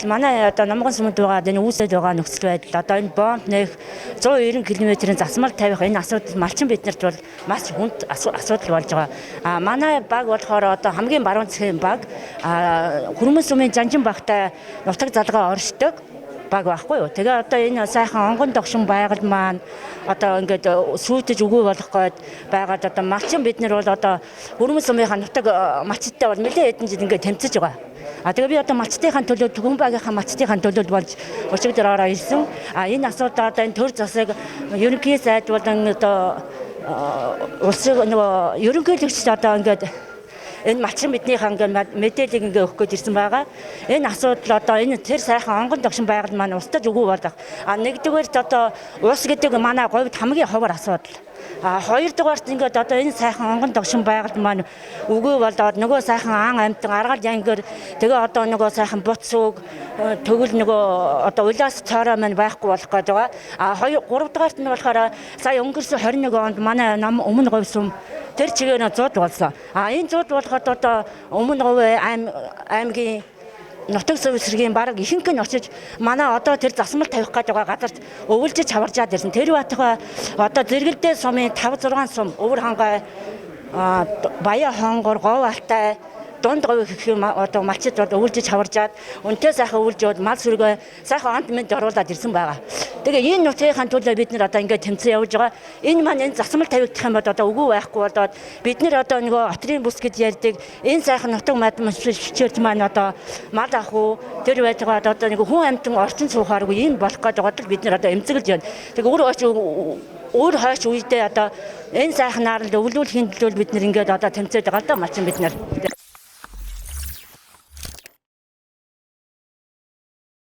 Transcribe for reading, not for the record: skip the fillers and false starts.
Манай одоо Намган сүмд байгаа энэ үүсэд байгаа нөхцөл байдал одоо энэ бомб нэх 190 км-ийн засмал тавих энэ асуудал малчин биднэрт бол маш хүнд асуудал болж байгаа. Манай баг болохоор одоо хамгийн баруун засгийн баг Хүрмэн сүмийн Жанжин багтай нутаг залгаа оршдог баг байхгүй юу. Тэгээ одоо энэ сайхан онгон догшин байгал маань одоо ингээд сүйдэж өгөө болох гээд байгаад одоо малчин бид нар бол одоо Хүрмэн сүмийн нутаг малчтай бол нэлээд хэдэн жил ингээд тэмцэж байгаа. Тэгээ би одоо малчтынхаа төлөө Түгэн багийнхаа малчтынхаа төлөө болж өчиг дээр ороо ирсэн. Энэ асуудал одоо энэ төр засаг ерөнхий сайд болон одоо улсын нөгөө ерөнхийлөгч одоо ингээд энэ малчин биднийхээ ингээд мэдээллийг ингээд өгөх гээд ирсэн байгаа. Энэ асуудал одоо энэ тэр сайхан онгон догшин байгал маань устдаж өгөө болох. Нэгдүгээрт одоо улс гэдэг манай говьд хамгийн ховор асуудал. Хоёрдугаарт ингээд одоо энэ сайхан онгон догшин байгал маань өгөө болоод нөгөө сайхан ан амтан аргал янгэр тэгээ одоо нөгөө сайхан буц үг тэгвэл нөгөө одоо улаас цороо маань байхгүй болох гээд байгаа. Гуравдугаарт нь болохоор сая өнгөрсөн 21 онд манай нам өмнө говь сүм тэр чигээр зууд болсон. Энэ зууд болоход одоо өмнө говь аймгийн нутаг зөвсөргийн баг ихэнх нь очиж манай одоо тэр засмал тавих гэж байгаа газарт өвөлжиж хаваржаад ирсэн. Тэр батга одоо зэрэгэлдээ сумын 5 6 сум өвөр хангай Баяа хонгор Говь алтай дунд говь гэх юм одоо малчид бол өвөлжиж хаваржаад үнтэй сайхан өвөлж яваад мал сүргээ сайхан онт мэд оруулаад ирсэн байгаа. Тэгээ энэ нутгийн төлөө бид нар одоо ингээд тэмцэн явж байгаа. Энэ маань энэ засмал тавигдах юм бол одоо үгүй байхгүй болоод бид нар одоо нөгөө отрын бүс гэж ярьдаг энэ сайхан нутаг мадмчилж маань одоо мал ах уу тэр байгаад одоо нэг хүн амтан орчин суухааргүй энэ болох гэж байгаад бид нар одоо эмзэглэж байна. Тэгээ өөр хойш үедээ одоо энэ сайхнаар л өвлүүлэхийн төлөө бид нар ингээд одоо тэмцээд байгаа л да малчин бид нар.